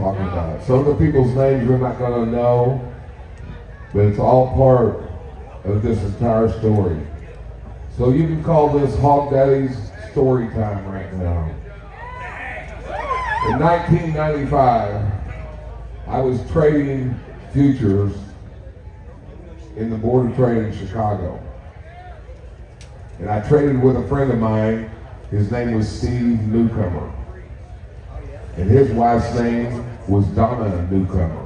talking about. Some of the people's names you're not going to know, but it's all part of this entire story. So you can call this Hogdaddy's story time right now. In 1995, I was trading futures in the Board of Trade in Chicago. And I traded with a friend of mine. His name was Steve Newcomer. And his wife's name was Donna Newcomer.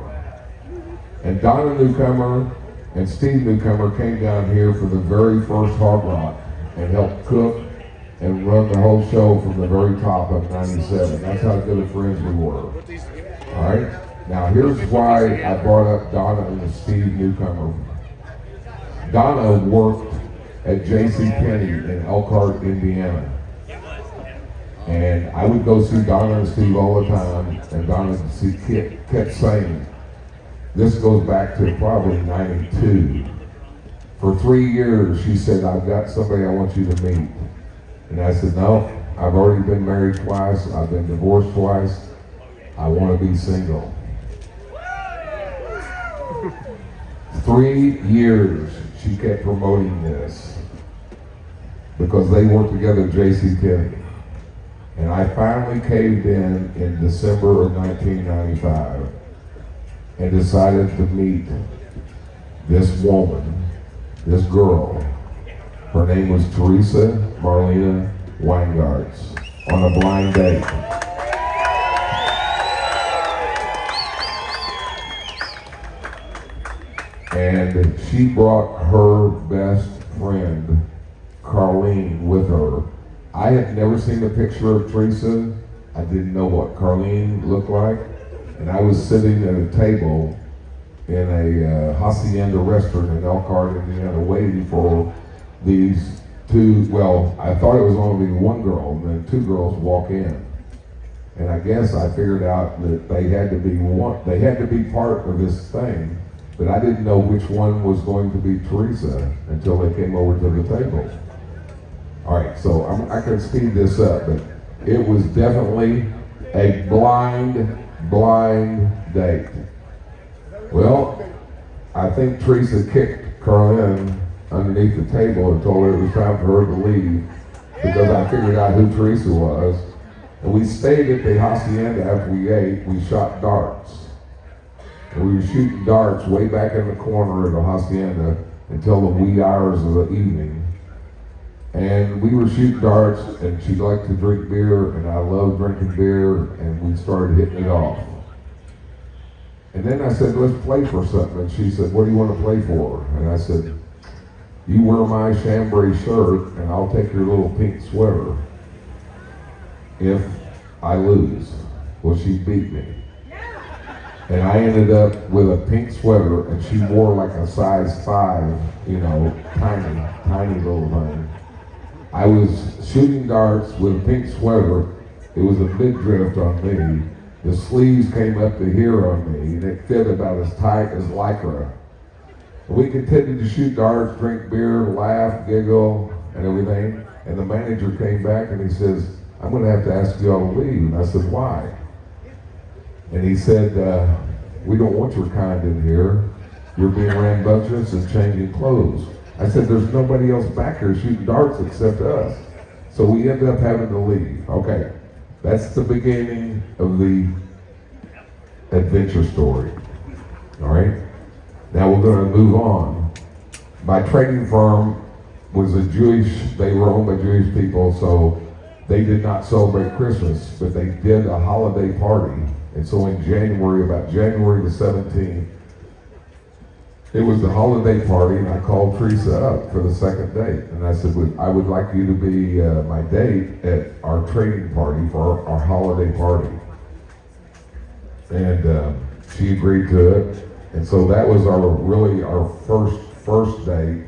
And Donna Newcomer and Steve Newcomer came down here for the very first Hogrock and helped cook and run the whole show from the very top of 97. That's how good of friends we were. All right? Now here's why I brought up Donna and Steve Newcomer. Donna worked at JCPenney in Elkhart, Indiana. And I would go see Donna and Steve all the time, and Donna kept saying, this goes back to probably 92. For 3 years, she said, I've got somebody I want you to meet. And I said, no, I've already been married twice, I've been divorced twice, I want to be single. 3 years she kept promoting this because they worked together at JCPenney. And I finally caved in December of 1995 and decided to meet this woman, this girl. Her name was Theresa Weingartz on a blind date. And she brought her best friend, Carlene, with her. I had never seen a picture of Theresa. I didn't know what Carlene looked like. And I was sitting at a table in a hacienda restaurant in Elkhart, Indiana, waiting for these two, well, I thought it was only one girl, and then two girls walk in. And I guess I figured out that they had to be part of this thing, but I didn't know which one was going to be Theresa until they came over to the table. All right, so I can speed this up, but it was definitely a blind date. Well, I think Theresa kicked Carlene underneath the table and told her it was time for her to leave because I figured out who Theresa was. And we stayed at the hacienda after we ate. We shot darts. And we were shooting darts way back in the corner of the hacienda until the wee hours of the evening. And we were shooting darts, and she liked to drink beer, and I loved drinking beer, and we started hitting it off. And then I said, let's play for something. And she said, what do you want to play for? And I said, you wear my chambray shirt, and I'll take your little pink sweater if I lose. Well, she beat me. And I ended up with a pink sweater, and she wore like a size 5, tiny little thing. I was shooting darts with a pink sweater. It was a midriff on me. The sleeves came up to here on me, and it fit about as tight as Lycra. We continued to shoot darts, drink beer, laugh, giggle, and everything. And the manager came back and he says, I'm going to have to ask you all to leave. And I said, why? And he said, we don't want your kind in here. You're being rambunctious and changing clothes. I said, there's nobody else back here shooting darts except us. So we ended up having to leave. Okay, that's the beginning of the adventure story. All right? Now we're going to move on. My trading firm was they were owned by Jewish people, so they did not celebrate Christmas, but they did a holiday party. And so in about January the 17th, it was the holiday party, and I called Theresa up for the second date. And I said, I would like you to be my date at our trading party for our holiday party. And she agreed to it. And so that was our first date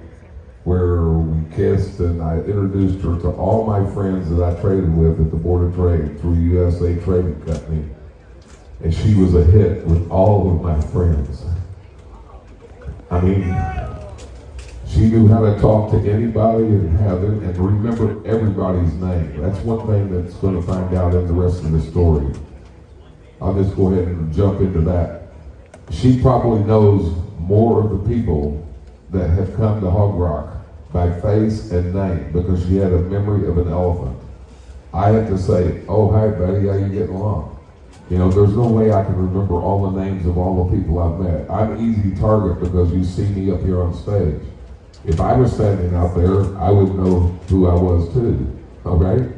where we kissed, and I introduced her to all my friends that I traded with at the Board of Trade through USA Trading Company. And she was a hit with all of my friends. I mean, she knew how to talk to anybody and remember everybody's name. That's one thing that's going to find out in the rest of the story. I'll just go ahead and jump into that. She probably knows more of the people that have come to Hogrock by face and name because she had a memory of an elephant. I had to say, oh, hi, buddy, how you getting along? You know, there's no way I can remember all the names of all the people I've met. I'm an easy target because you see me up here on stage. If I was standing out there, I would know who I was too, okay?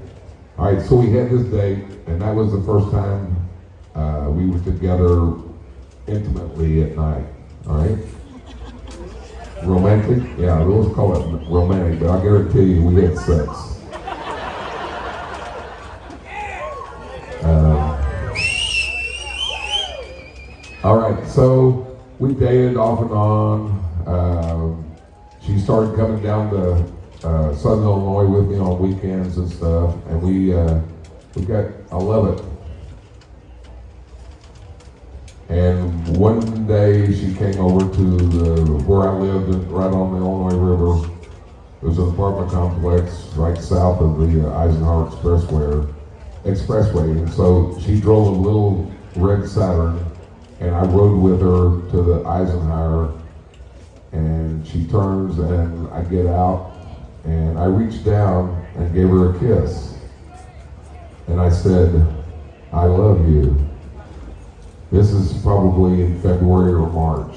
All right, so we had this date, and that was the first time we were together intimately at night, all right? Romantic? Yeah, I always call it romantic, but I guarantee you we had sex. All right, so we dated off and on. She started coming down to Southern Illinois with me on weekends and stuff, and I love it. And one day she came over to where I lived, right on the Illinois River. It was an apartment complex right south of the Eisenhower Expressway. And so she drove a little red Saturn, and I rode with her to the Eisenhower, and she turns and I get out, and I reached down and gave her a kiss. And I said, I love you. This is probably in February or March.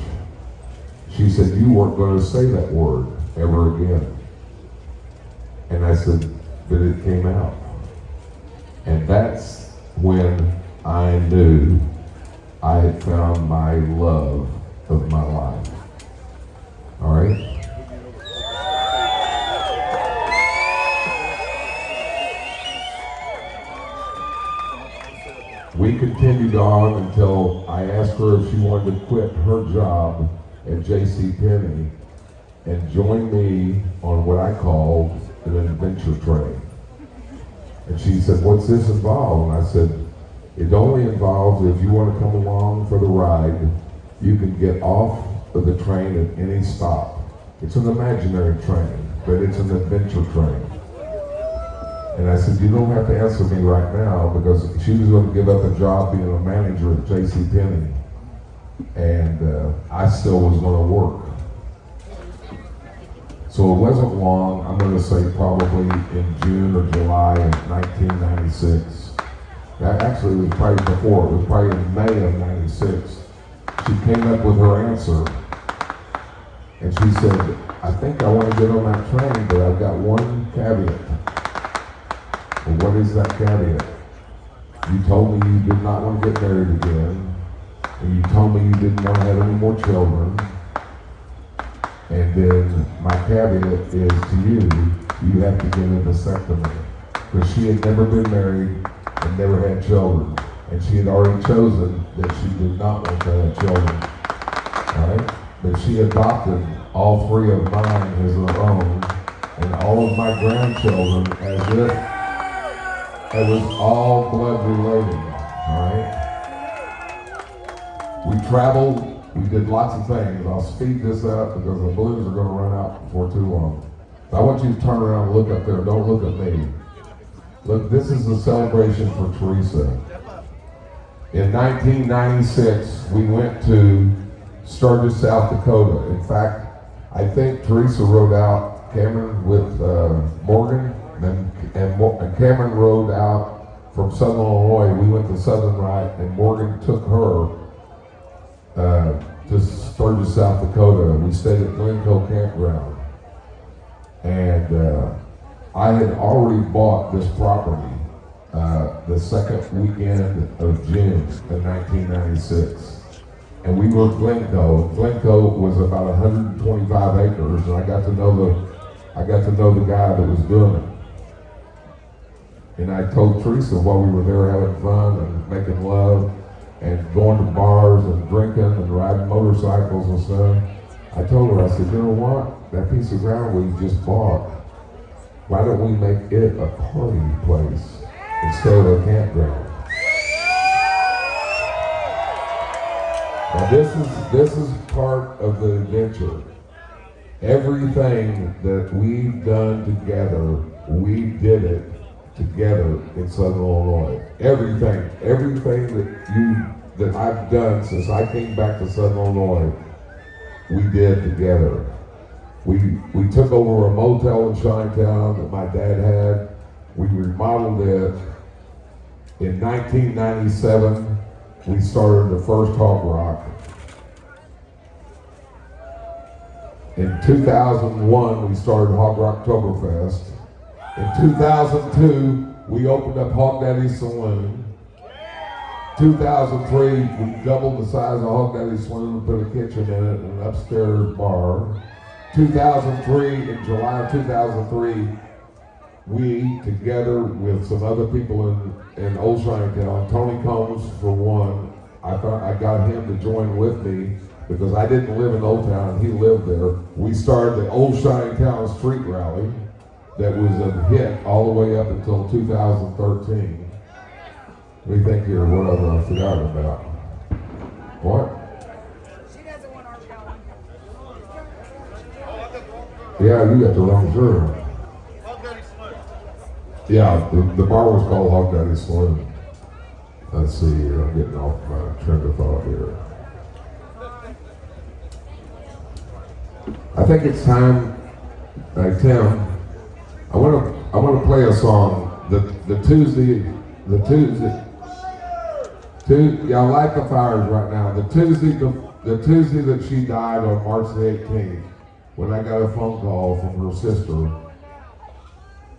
She said, you weren't going to say that word ever again. And I said, but it came out. And that's when I knew I had found my love of my life. All right? We continued on until I asked her if she wanted to quit her job at JCPenney and join me on what I called an adventure train. And she said, what's this involve? And I said, it only involves if you want to come along for the ride, you can get off of the train at any stop. It's an imaginary train, but it's an adventure train. And I said, you don't have to answer me right now, because she was going to give up a job being a manager at JCPenney, and I still was going to work. So it wasn't long, I'm going to say probably in June or July of 1996. That actually was probably before, it was probably in May of 96. She came up with her answer, and she said, I think I want to get on that train, but I've got one caveat. Well, what is that caveat? You told me you did not want to get married again, and you told me you didn't want to have any more children, and then my caveat is to you, you have to get a vasectomy. Because she had never been married and never had children, and she had already chosen that she did not want to have children, all right? But she adopted all three of mine as her own, and all of my grandchildren as if it was all blood related, all right? We traveled, we did lots of things. I'll speed this up because the balloons are going to run out before too long. I want you to turn around and look up there. Don't look at me. Look, this is a celebration for Theresa. In 1996, we went to Sturgis, South Dakota. In fact, I think Theresa rode out Cameron with Morgan, and Cameron rode out from Southern Illinois. We went to Southern Right, and Morgan took her to Sturgis, South Dakota. We stayed at Glencoe Campground. And I had already bought this property the second weekend of June of 1996. And we were at Glencoe. Glencoe was about 125 acres, and I got to know the guy that was doing it. And I told Theresa while we were there having fun and making love and going to bars and drinking and riding motorcycles and stuff, I told her, I said, you know what? That piece of ground we just bought, why don't we make it a party place instead of a campground? Now this is part of the adventure. Everything that we've done together, we did it together in Southern Illinois. Everything that I've done since I came back to Southern Illinois, we did together. We took over a motel in Shinetown that my dad had. We remodeled it. In 1997, we started the first Hogrock. In 2001, we started Hogdaddy. In 2002, we opened up Hogdaddy Saloon. 2003, we doubled the size of Hogdaddy Saloon and put a kitchen in it and an upstairs bar. 2003, in July of 2003, we, together with some other people in Old Shinetown, Tony Combs for one, I got him to join with me because I didn't live in Old Town, he lived there. We started the Old Shinetown Street Rally that was a hit all the way up until 2013. What do you think here? What other I forgot about? What? She doesn't want our power. Yeah, you got the wrong shirt. Yeah, the bar was called Hogdaddy Saloon. Let's see here, I'm getting off my train of thought here. I think it's time, Tim, I want to play a song. The Tuesday, y'all light the fires right now. The Tuesday that she died on March the 18th, when I got a phone call from her sister,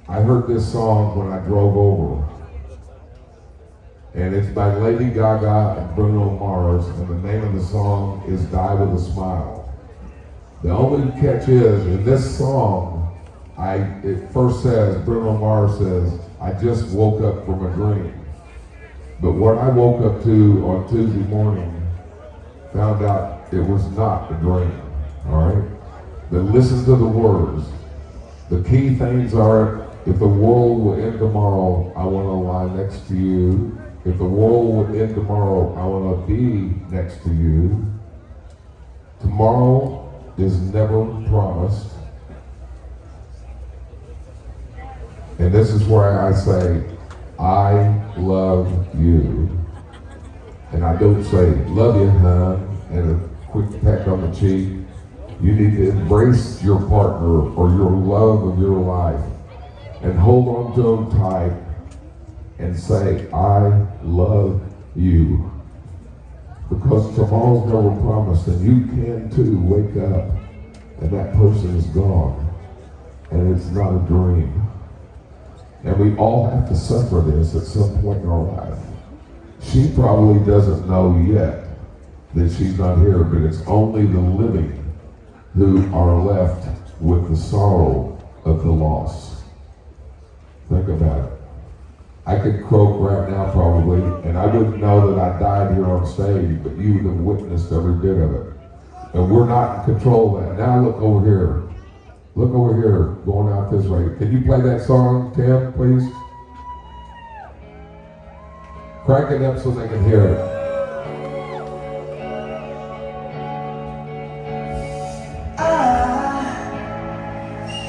I heard this song when I drove over. And it's by Lady Gaga and Bruno Mars, and the name of the song is Die With a Smile. The only catch is, in this song, it first says, Bruno Mars says, I just woke up from a dream. But what I woke up to on Tuesday morning, found out it was not a dream, all right? But listen to the words. The key things are, if the world will end tomorrow, I want to lie next to you. If the world will end tomorrow, I want to be next to you. Tomorrow is never promised. And this is where I say, I love you. And I don't say, love you, hon, and a quick peck on the cheek. You need to embrace your partner or your love of your life and hold on to them tight and say, I love you. Because tomorrow's never promised, and you can too wake up and that person is gone and it's not a dream. And we all have to suffer this at some point in our life. She probably doesn't know yet that she's not here, but it's only the living who are left with the sorrow of the loss. Think about it. I could croak right now probably, and I wouldn't know that I died here on stage, but you would have witnessed every bit of it. And we're not in control of that. Now look over here. Look over here, going out this way. Can you play that song, Tim, please? Crank it up so they can hear it.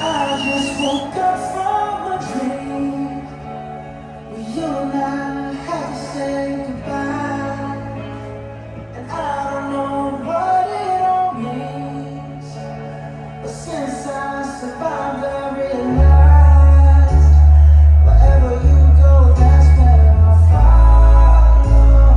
I just woke up from a dream where you and I had to say goodbye, and I don't know what it all means, but since I survived I realized wherever you go, that's where I'll follow.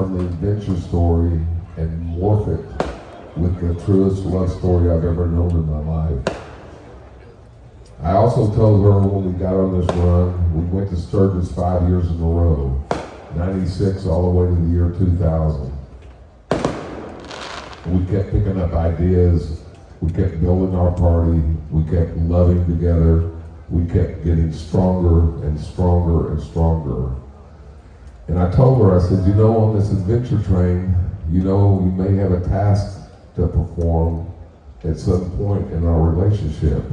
from the adventure story and morph it with the truest love story I've ever known in my life. I also told her when we got on this run, we went to Sturgis 5 years in a row, 96 all the way to the year 2000. We kept picking up ideas, we kept building our party, we kept loving together, we kept getting stronger and stronger and stronger. And I told her, I said, you know, on this adventure train, you know, you may have a task to perform at some point in our relationship.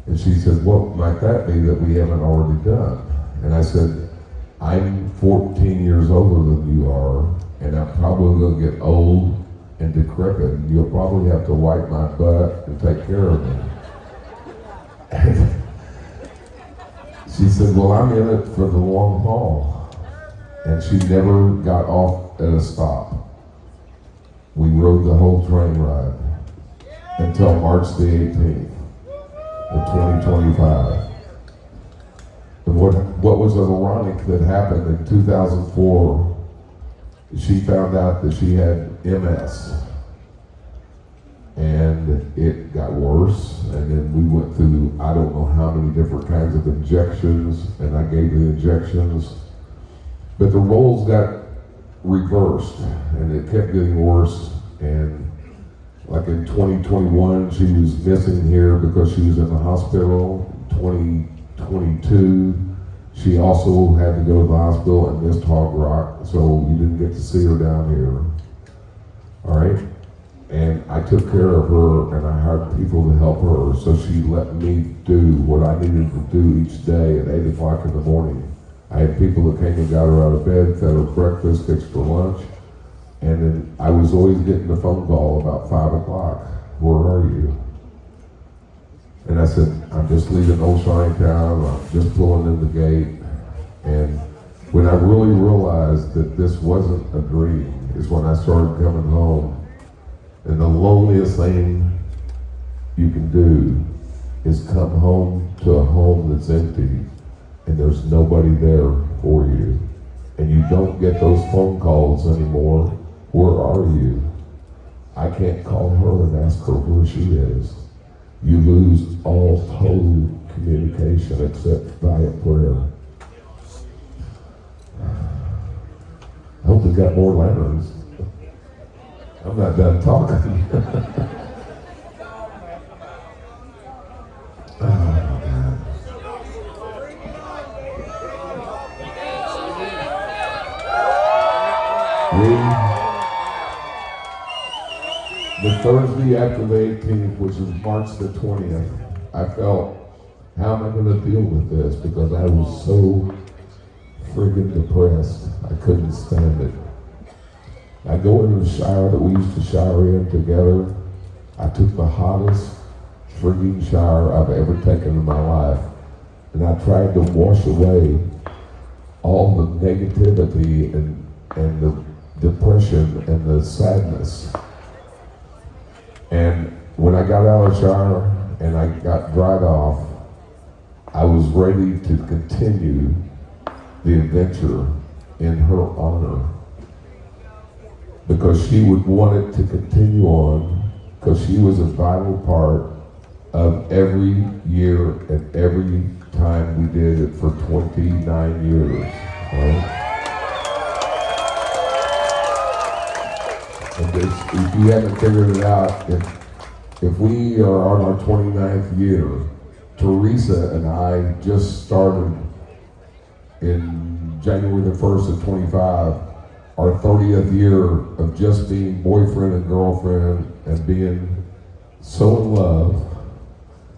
And she said, what might that be that we haven't already done? And I said, I'm 14 years older than you are, and I'm probably going to get old and decrepit, and you'll probably have to wipe my butt and take care of me. And she said, well, I'm in it for the long haul. And she never got off at a stop. We rode the whole train ride until March the 18th of 2025. And what was ironic that happened in 2004, she found out that she had MS. And it got worse, and then we went through I don't know how many different kinds of injections, and I gave the injections. But the roles got reversed, and it kept getting worse. And like in 2021, she was missing here because she was in the hospital. 2022, she also had to go to the hospital and missed Hogrock, so you didn't get to see her down here. All right? And I took care of her, and I hired people to help her, so she let me do what I needed to do each day at 8 o'clock in the morning. I had people that came and got her out of bed, fed her breakfast, fixed her lunch, and then I was always getting a phone call about 5 o'clock. Where are you? And I said, I'm just leaving Old Shinetown, I'm just pulling in the gate. And when I really realized that this wasn't a dream is when I started coming home. And the loneliest thing you can do is come home to a home that's empty and there's nobody there for you. And you don't get those phone calls anymore. Where are you? I can't call her and ask her where she is. You lose all total communication except via prayer. I hope we got more lanterns. I'm not done talking. Oh my God. The Thursday after the 18th, which is March the 20th, I felt, how am I going to deal with this? Because I was so friggin' depressed. I couldn't stand it. I go into the shower that we used to shower in together. I took the hottest friggin' shower I've ever taken in my life. And I tried to wash away all the negativity and the depression and the sadness. And when I got out of the shower and I got dried off, I was ready to continue the adventure in her honor. Because she would want it to continue on, because she was a vital part of every year and every time we did it for 29 years. Right? And if you haven't figured it out, if we are on our 29th year, Theresa and I just started in January the 1st of 25, our 30th year of just being boyfriend and girlfriend and being so in love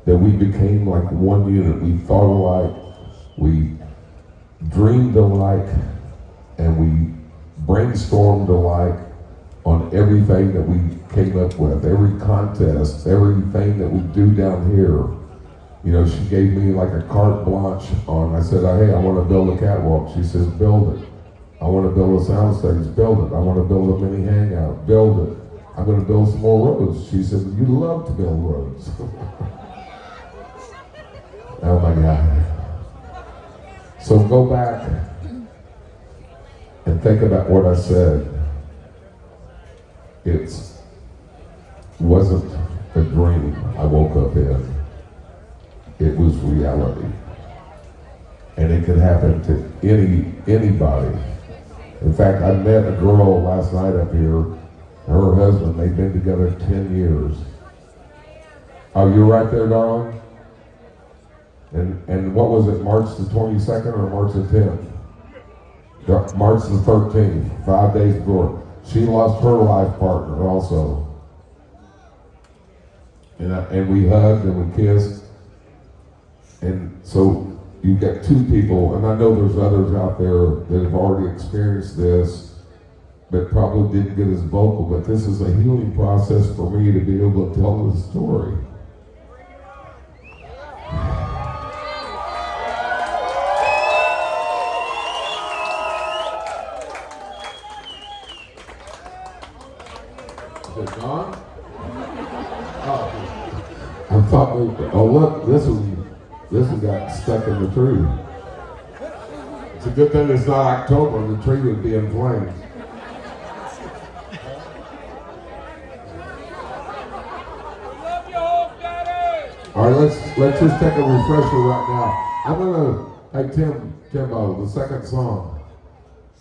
that we became like one unit. We thought alike, we dreamed alike, and we brainstormed alike on everything that we came up with, every contest, everything that we do down here. You know, she gave me like a carte blanche on, I said, hey, I want to build a catwalk. She says, build it. I want to build a sound stage, build it. I want to build a mini hangout, build it. I'm going to build some more roads. She said, you love to build roads. Oh my God. So go back and think about what I said. It wasn't a dream I woke up in. It was reality. And it could happen to anybody. In fact, I met a girl last night up here. Her husband, they've been together 10 years. Oh, you're right there, darling? And what was it, March the 22nd or March the 10th? March the 13th, 5 days before. She lost her life partner also. And we hugged and we kissed. And so you got two people, and I know there's others out there that have already experienced this, but probably didn't get as vocal, but this is a healing process for me to be able to tell the story. Is it gone? Oh, I thought look, this one got stuck in the tree. It's a good thing it's not October, the tree would be in flames. Love you, Hogdaddy. All right, let's just take a refresher right now. I'm gonna, hey Timbo, the second song.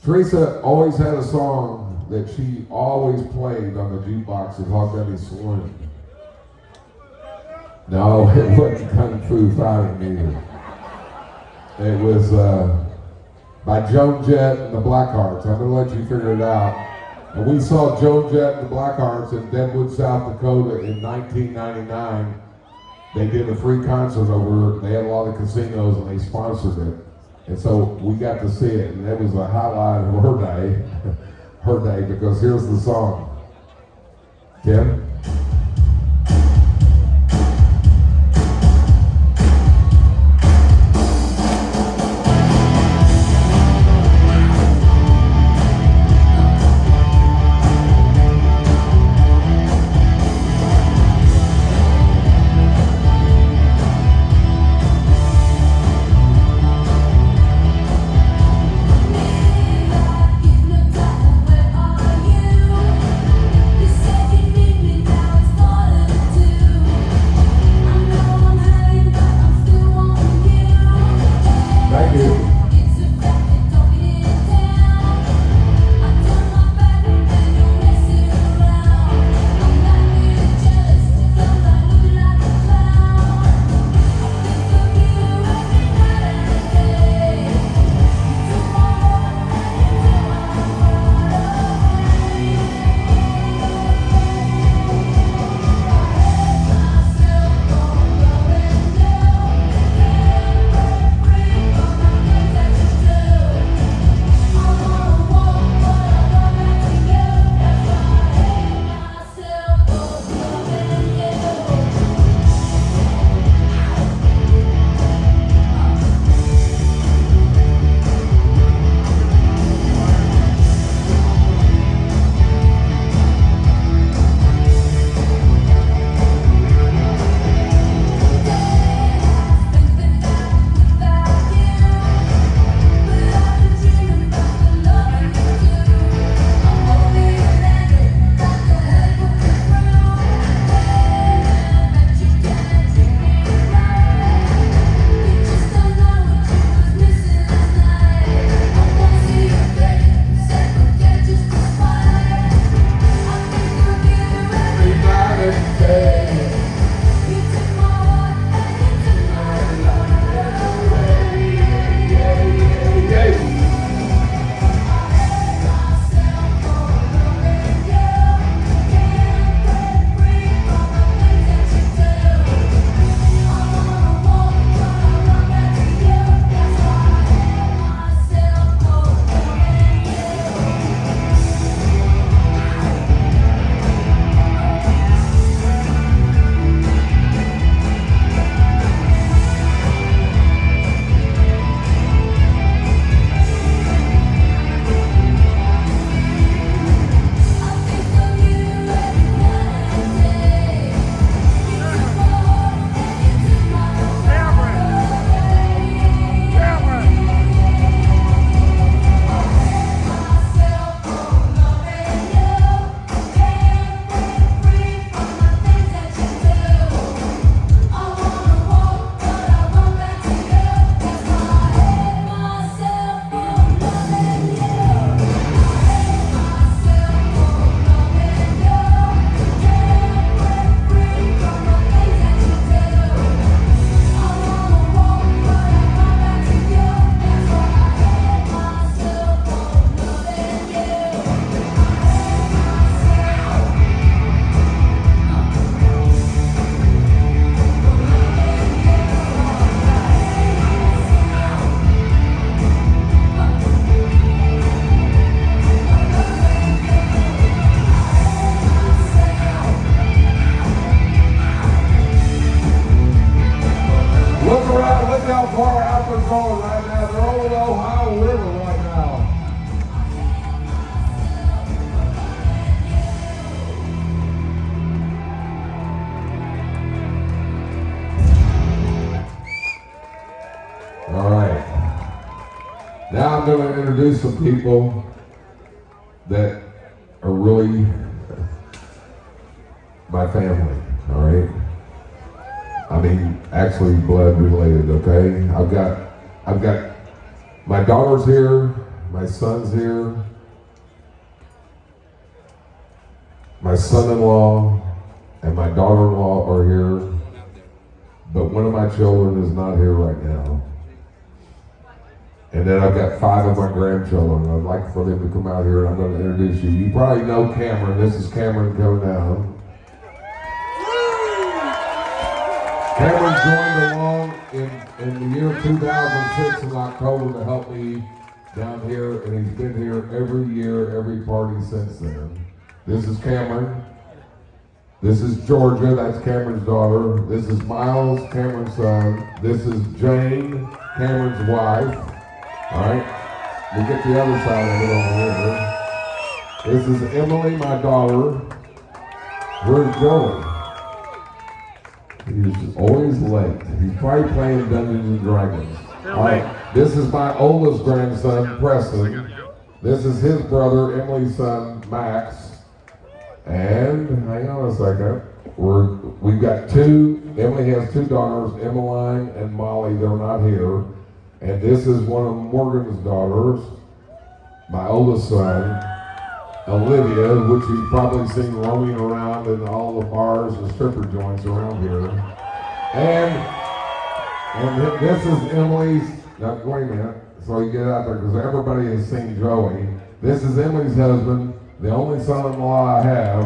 Theresa always had a song that she always played on the jukebox at Hogdaddy Saloon. No, it wasn't Kung Fu Fighting either. It was by Joan Jett and the Blackhearts. I'm gonna let you figure it out. And we saw Joan Jett and the Blackhearts in Deadwood, South Dakota in 1999. They did a free concert over. They had a lot of casinos and they sponsored it. And so we got to see it, and that was a highlight of her day, because here's the song. Tim? I'm going to introduce some people that are really my family, all right? I mean, actually blood related, okay? I've got my daughter's here, my son's here, my son-in-law and my daughter-in-law are here, but one of my children is not here right now. And then I've got 5 of my grandchildren. I'd like for them to come out here, and I'm going to introduce you. You probably know Cameron. This is Cameron coming down. Cameron joined along in the year 2006 in October to help me down here, and he's been here every year, every party since then. This is Cameron. This is Georgia, that's Cameron's daughter. This is Miles, Cameron's son. This is Jane, Cameron's wife. All right, we'll get the other side of it over here. This is Emily, my daughter. Where's Joey? He's always late. He's probably playing Dungeons and Dragons. All right, this is my oldest grandson, Preston. This is his brother, Emily's son, Max. And hang on a second. We've got 2. Emily has 2 daughters, Emmeline and Molly. They're not here. And this is one of Morgan's daughters, my oldest son, Olivia, which you've probably seen roaming around in all the bars and stripper joints around here. And this is Emily's, now wait a minute, so you get out there, because everybody has seen Joey. This is Emily's husband, the only son-in-law I have,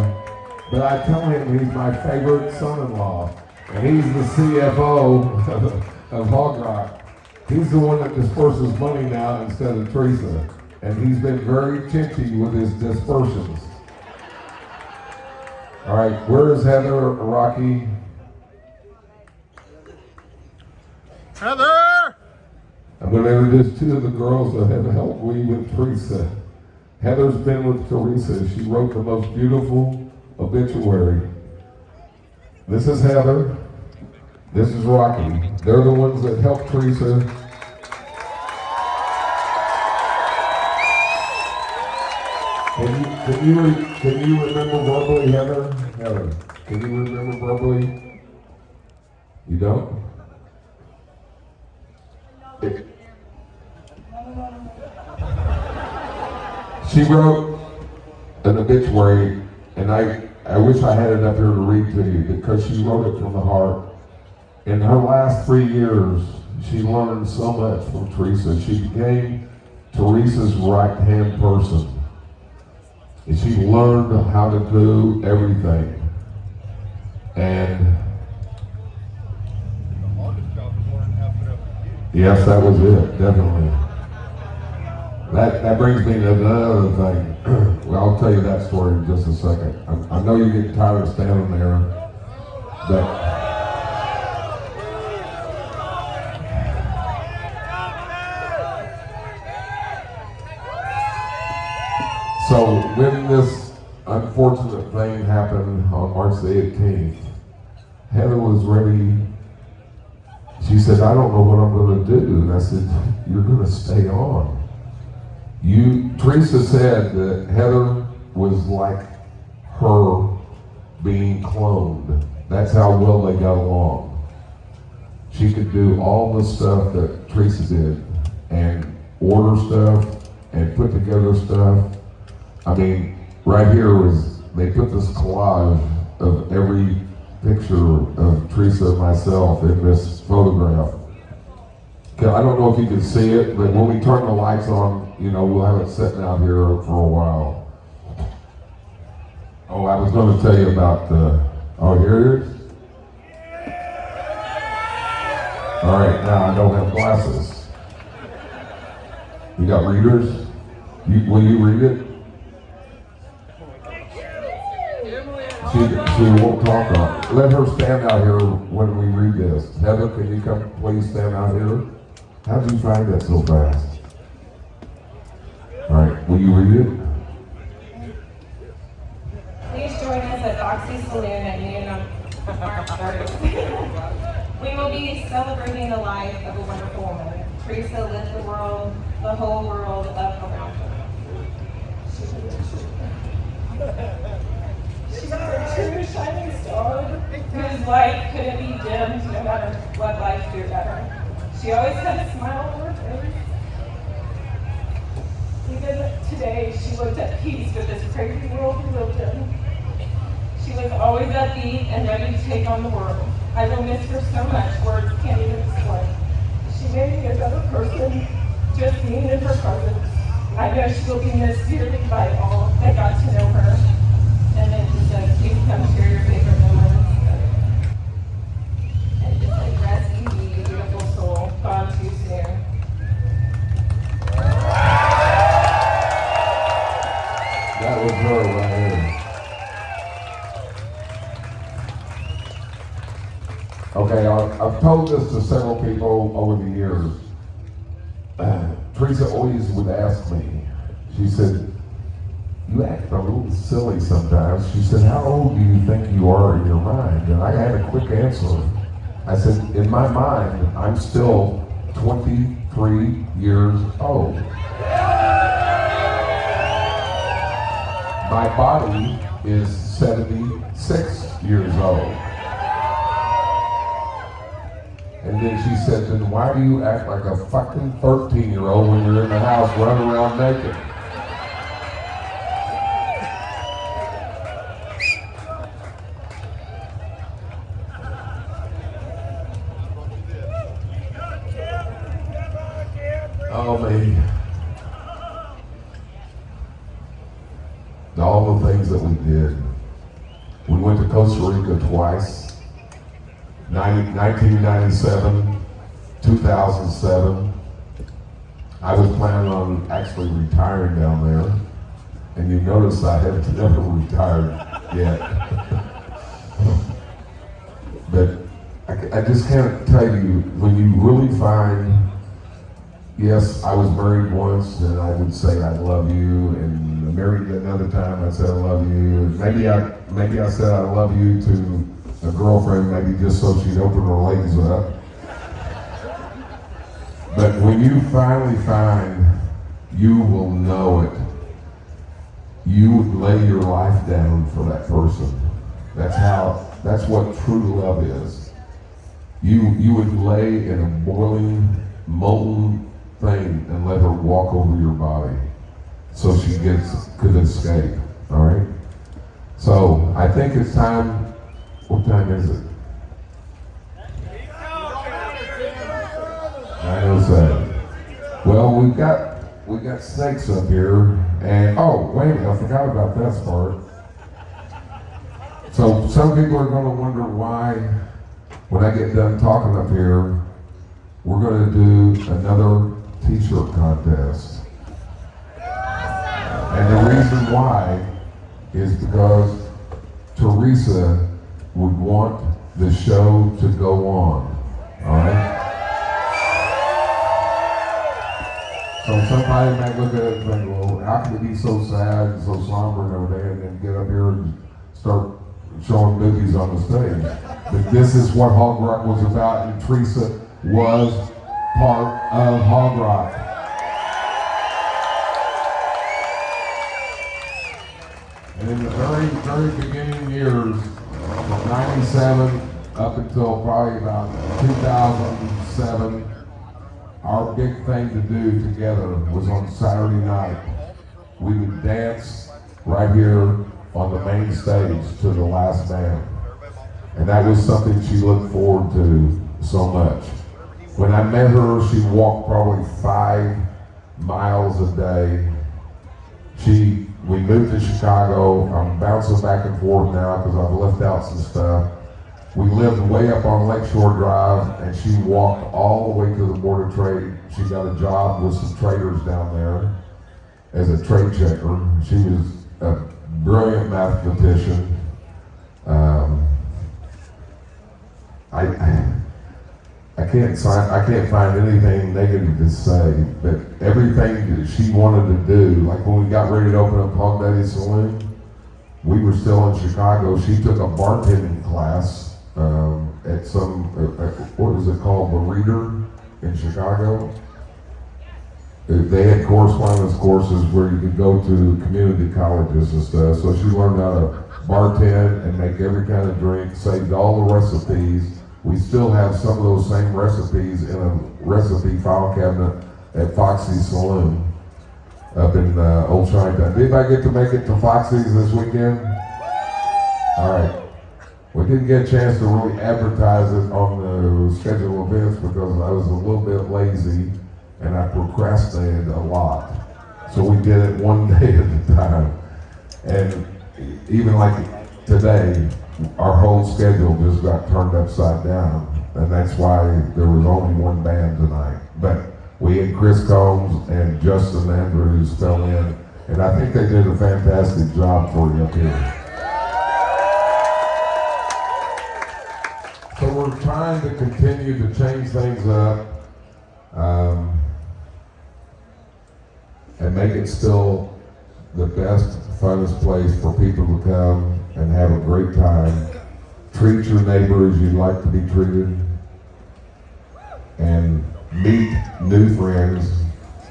but I tell him he's my favorite son-in-law. And he's the CFO of Hogrock. He's the one that disperses money now instead of Theresa. And he's been very chinchy with his dispersions. All right, where is Heather, Rocky? Heather! I'm going to introduce 2 of the girls that have helped me with Theresa. Heather's been with Theresa. She wrote the most beautiful obituary. This is Heather. This is Rocky. They're the ones that helped Theresa. Can you remember verbally, Heather? Heather, can you remember verbally? You don't? She wrote an obituary, and I wish I had it up here to read to you, because she wrote it from the heart. In her last 3 years, she learned so much from Theresa. She became Theresa's right-hand person. And she learned how to do everything. And yes, that was it, definitely. That brings me to another thing. Well, I'll tell you that story in just a second. I know you get tired of standing there, but so when this unfortunate thing happened on March the 18th, Heather was ready. She said, I don't know what I'm going to do. And I said, you're going to stay on. Theresa said that Heather was like her being cloned. That's how well they got along. She could do all the stuff that Theresa did, and order stuff, and put together stuff. I mean, right here they put this collage of every picture of Theresa and myself in this photograph. I don't know if you can see it, but when we turn the lights on, we'll have it sitting out here for a while. Oh, I was going to tell you about here it is. All right, now I don't have glasses. You got readers? Will you read it? She won't talk on it. Let her stand out here when we read this. Heather, can you come please stand out here? How did you find that so fast? All right, will you read it? Please join us at Foxy Saloon at noon on March 3rd. We will be celebrating the life of a wonderful woman. Theresa lit the world, the whole world up around her. She was a true shining star whose light couldn't be dimmed no matter what life threw at her. She always had a smile on her face. Even today, she looked at peace with this crazy world we lived in. She was always upbeat and ready to take on the world. I will miss her so much, words can't even explain. She made me a better person, just being in her presence. I know she will be missed dearly by all that got to know her. And then he says, please come share your favorite moments. And just like rest in peace, beautiful soul, gone too soon. That was her right here. Okay, I've told this to several people over the years. Theresa always would ask me, she said, you act a little silly sometimes. She said, how old do you think you are in your mind? And I had a quick answer. I said, in my mind, I'm still 23 years old. My body is 76 years old. And then she said, then why do you act like a fucking 13-year-old when you're in the house running around naked? Oh, me. All the things that we did. We went to Costa Rica twice. 1997, 2007. I was planning on actually retiring down there. And you notice I have never retired yet. But I just can't tell you, when you really find, yes, I was married once and I would say I love you, and married another time I said I love you. And maybe I said I love you to a girlfriend, maybe just so she'd open her legs up. But when you finally find, you will know it. You would lay your life down for that person. That's what true love is. You would lay in a boiling, molten thing and let her walk over your body so she could escape, all right? So I think it's time. What time is it? 9:07. Well, we got snakes up here, and oh wait, I forgot about that part. So some people are going to wonder why, when I get done talking up here, we're going to do another t-shirt contest. And the reason why is because Theresa would want the show to go on, all right? So somebody might look at it and think, well, how can it be so sad and so somber and everything, and then get up here and start showing movies on the stage? But this is what Hogrock was about, and Theresa was part of Hogrock. And in the very, very beginning years, from 97 up until probably about 2007, our big thing to do together was on Saturday night. We would dance right here on the main stage to the last band. And that was something she looked forward to so much. When I met her, she walked probably 5 miles a day. We moved to Chicago. I'm bouncing back and forth now because I've left out some stuff. We lived way up on Lakeshore Drive, and she walked all the way to the Board of Trade. She got a job with some traders down there as a trade checker. She was a brilliant mathematician. I can't find anything negative to say, but everything that she wanted to do, like when we got ready to open up Hogdaddy Saloon, we were still in Chicago. She took a bartending class at some, what is it called, the Reader in Chicago. they had correspondence courses where you could go to community colleges and stuff. So she learned how to bartend and make every kind of drink, saved all the recipes. We still have some of those same recipes in a recipe file cabinet at Foxy's Saloon up in Old Shinetown. Did anybody get to make it to Foxy's this weekend? All right. We didn't get a chance to really advertise it on the scheduled events because I was a little bit lazy and I procrastinated a lot. So we did it one day at a time. And even like today, our whole schedule just got turned upside down. And that's why there was only one band tonight. But we had Chris Combs and Justin Andrews fell in. And I think they did a fantastic job for you up here. So we're trying to continue to change things up and make it still the best, funnest place for people to come and have a great time. Treat your neighbor as you'd like to be treated and meet new friends.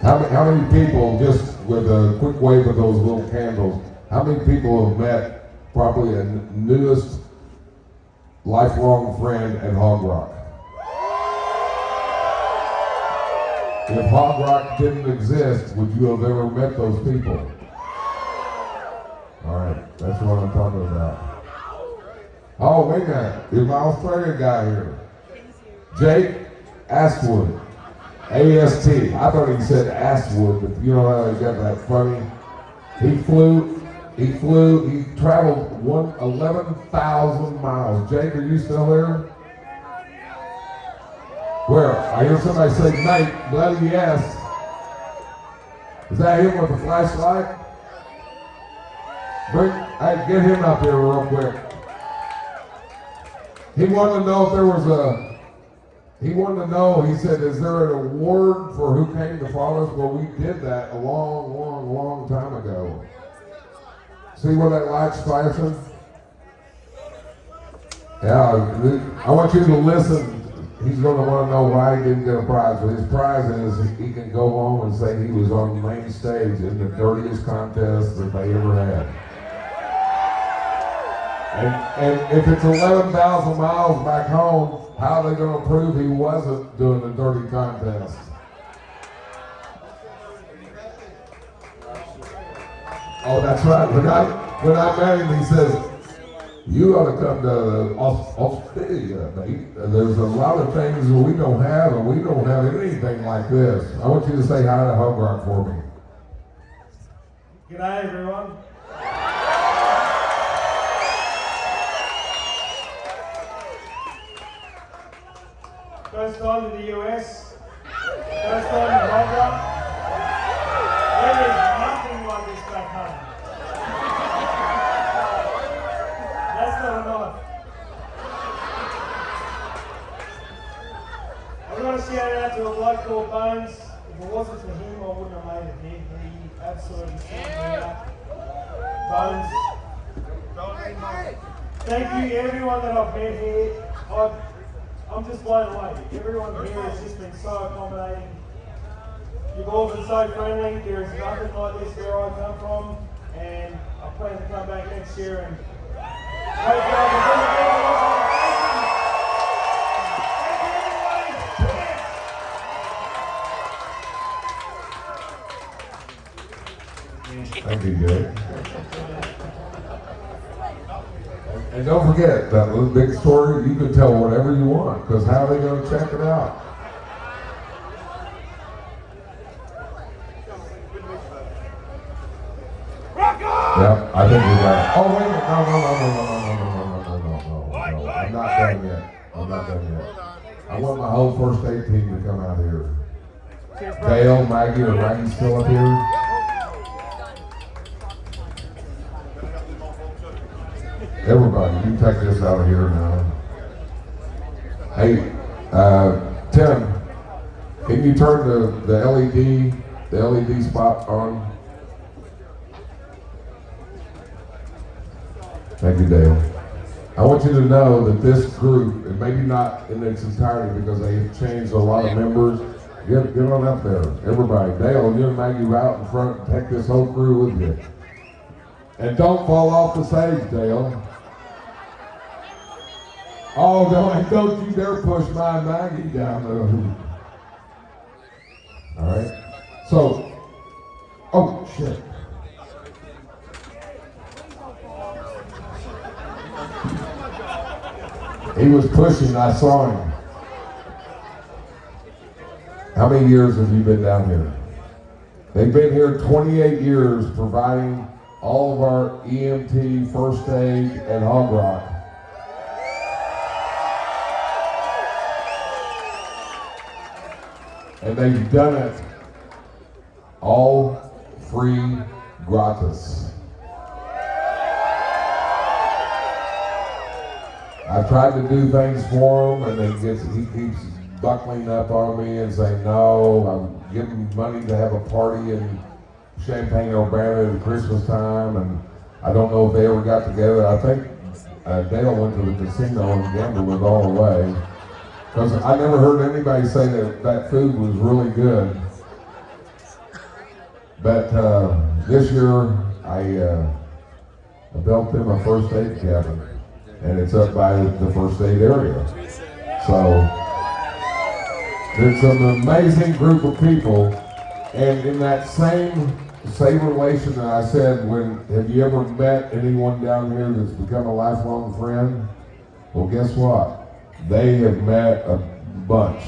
How many people, just with a quick wave of those little candles, how many people have met probably a newest lifelong friend at Hogrock? If Hogrock didn't exist, would you have ever met those people? All right, that's what I'm talking about. Oh, wait a minute, there's my Australian guy here. Jake Astwood, A-S-T. I thought he said Astwood, but you know how he got that funny? He traveled 11,000 miles. Jake, are you still there? Where? I hear somebody say, Nate, bloody yes. Is that him with the flashlight? Hey, get him up here real quick. He wanted to know if there was he said, is there an award for who came to follow us? Well, we did that a long time ago. See where that light's flashing? Yeah, I want you to listen. He's going to want to know why he didn't get a prize. But his prize is he can go home and say he was on the main stage in the dirtiest contest that they ever had. And if it's 11,000 miles back home, how are they going to prove he wasn't doing a dirty contest? Oh, that's right. When I met him, he says, you ought to come to Australia, mate. There's a lot of things that we don't have, and we don't have anything like this. I want you to say hi to Hogrock for me. G'day, everyone. First time to the US. First time to Hogrock. There is nothing like this back home. That's not enough. I've got to shout out to a bloke called Bones. If it wasn't for him, I wouldn't have made it here. He absolutely set me up. Bones. Thank you, everyone that I've met here. I'm just blown away. Everyone here has just been so accommodating. You've all been so friendly. There is nothing like this where I come from, and I plan to come back next year and hope Thank you, Jay. And don't forget, that little big story, you can tell whatever you want, because how are they going to check it out? Yep, I think we got it. Oh, wait a minute. No. I'm not done yet. I want my whole first aid team to come out here. Dale, Maggie, or Maggie still up here? Everybody, you take this out of here now. Hey, Tim, can you turn the LED spot on? Thank you, Dale. I want you to know that this group, and maybe not in its entirety because they have changed a lot of members, Get on up there. Everybody. Dale, you and Maggie are out in front and take this whole crew with you. And don't fall off the stage, Dale. Oh, don't you dare push my Maggie down the. All right. So, oh shit. He was pushing, I saw him. How many years have you been down here? They've been here 28 years providing all of our EMT first aid at Hogrock. And they've done it all free gratis. I tried to do things for him, and he keeps buckling up on me and saying, no, I'm giving money to have a party in Champaign-Urbana at Christmas time, and I don't know if they ever got together. I think Dale went to the casino and gambled it all away. Because I never heard anybody say that food was really good. But this year, I built them a first aid cabin. And it's up by the first aid area. So it's an amazing group of people. And in that same relation that I said, have you ever met anyone down here that's become a lifelong friend? Well, guess what? They have met a bunch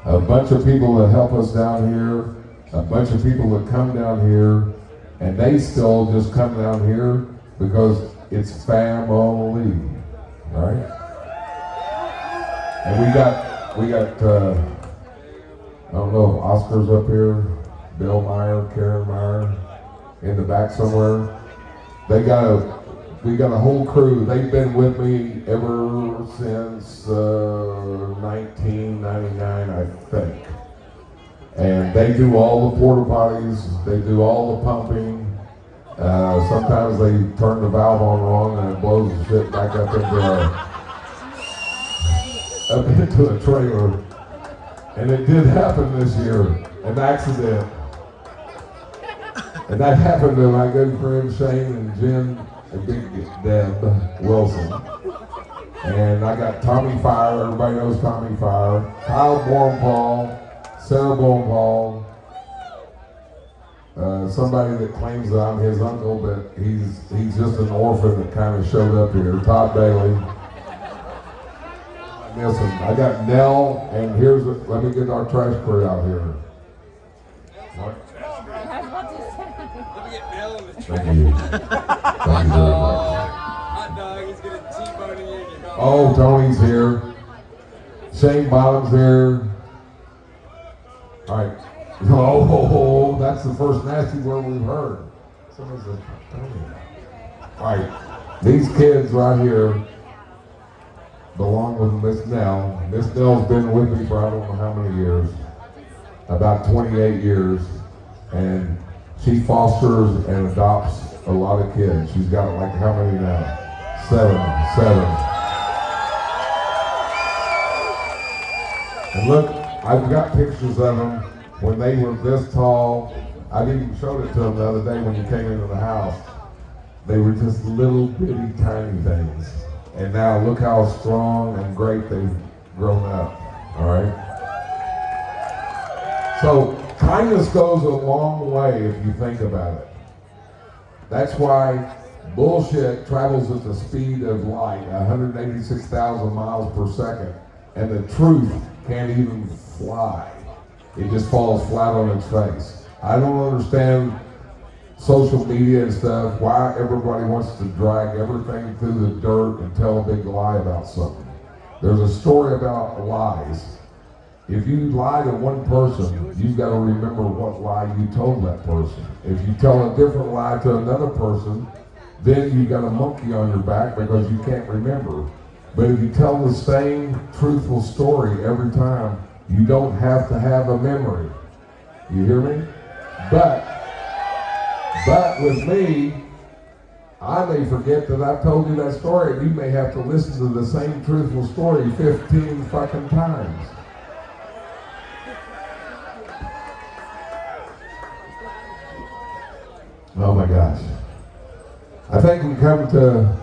of people that help us down here, a bunch of people that come down here, and they still just come down here because it's family, right? And we got I don't know if Oscar's up here, Bill Meyer, Karen Meyer, in the back somewhere. We got a whole crew. They've been with me ever since 1999, I think. And they do all the porta potties, they do all the pumping. Sometimes they turn the valve on wrong and it blows the shit back up into a trailer. And it did happen this year, an accident. And that happened to my good friend Shane and Jen and Big Deb Wilson. And I got Tommy Fire, everybody knows Tommy Fire, Kyle Bornpaul, Sarah Bornpaul, somebody that claims that I'm his uncle, but he's just an orphan that kind of showed up here, Todd Bailey. I miss him. I got Nell, and let me get our trash crew out here. What? Thank you. Thank you very much. Hot dog is going to T-bone you. Oh, Tony's here. Shane Bottom's here. All right. Oh, that's the first nasty word we've heard. Somebody said, Tony. All right. These kids right here belong with Miss Nell. Miss Nell's been with me for I don't know how many years. About 28 years. And she fosters and adopts a lot of kids. She's got like how many now? Seven. And look, I've got pictures of them when they were this tall. I even showed it to them the other day when you came into the house. They were just little bitty tiny things. And now look how strong and great they've grown up, all right? So kindness goes a long way if you think about it. That's why bullshit travels at the speed of light, 186,000 miles per second, and the truth can't even fly. It just falls flat on its face. I don't understand social media and stuff, why everybody wants to drag everything through the dirt and tell a big lie about something. There's a story about lies. If you lie to one person, you've got to remember what lie you told that person. If you tell a different lie to another person, then you got a monkey on your back because you can't remember. But if you tell the same truthful story every time, you don't have to have a memory. You hear me? But with me, I may forget that I've told you that story, and you may have to listen to the same truthful story 15 fucking times. gosh. I think we've come to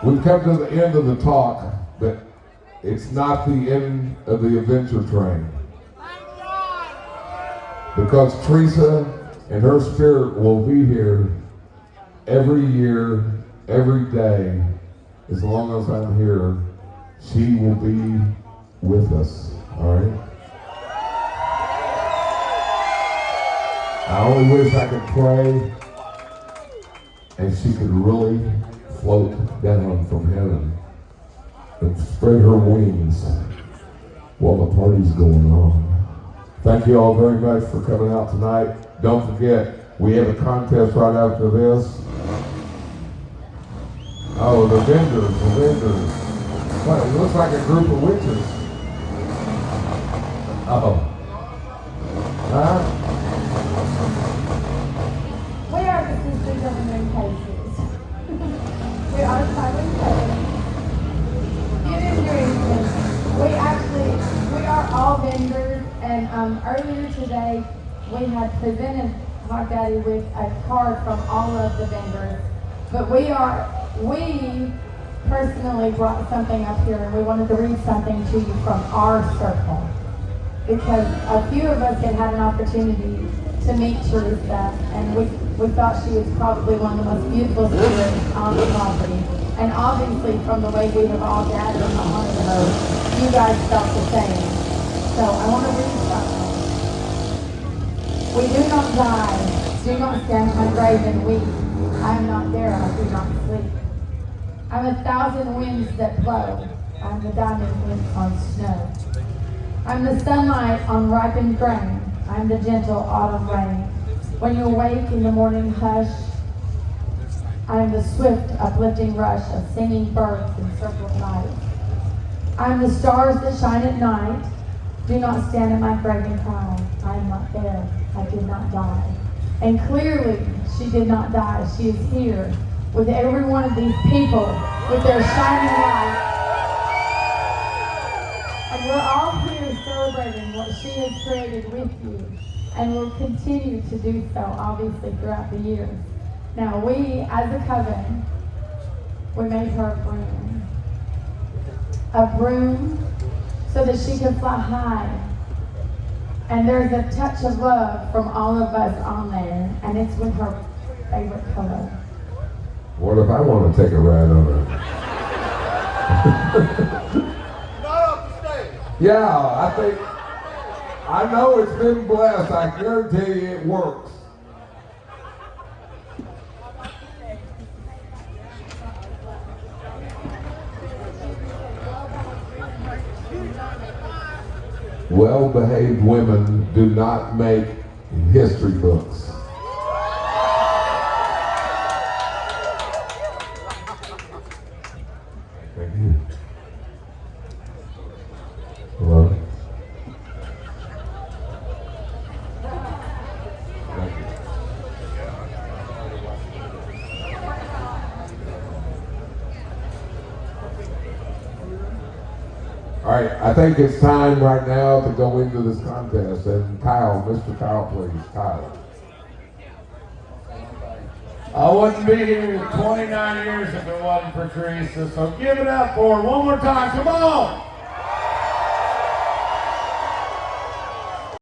the end of the talk, but it's not the end of the adventure train. Because Theresa and her spirit will be here every year, every day, as long as I'm here. She will be with us, all right? I only wish I could pray and she could really float down from heaven and spread her wings while the party's going on. Thank you all very much for coming out tonight. Don't forget, we have a contest right after this. Oh, the vendors. What, it looks like a group of witches. Uh-oh. Huh? We are the Sisters of the Moon Cases. We are silent cousins. It is very interesting. We are all vendors, and earlier today we had presented Hogdaddy with a card from all of the vendors. But we personally brought something up here, and we wanted to read something to you from our circle. Because a few of us had an opportunity to meet Theresa, and we thought she was probably one of the most beautiful spirits on the property. And obviously, from the way we have all gathered behind her, you guys felt the same. So I want to read something. We do not die, do not stand my grave and weep. I am not there, I do not sleep. I'm 1,000 winds that blow. I'm the diamond winds on snow. I'm the sunlight on ripened grain. I'm the gentle autumn rain. When you awake in the morning hush, I am the swift uplifting rush of singing birds in circled light. I am the stars that shine at night. Do not stand in my grave and cry. I am not there. I did not die. And clearly, she did not die. She is here with every one of these people with their shining light. And we're all here celebrating what she has created with you, and will continue to do so, obviously, throughout the years. Now, we, as a coven, we made her a broom so that she could fly high. And there's a touch of love from all of us on there, and it's with her favorite color. What if I want to take a ride on her? Yeah, I know it's been blessed. I guarantee you it works. Well-behaved women do not make history books. Thank you. Hello. Thank you. All right, I think it's time right now to go into this contest. And Kyle, Mr. Kyle, please. Kyle. I wouldn't be here 29 years if it wasn't for Theresa, so give it up for her one more time, come on!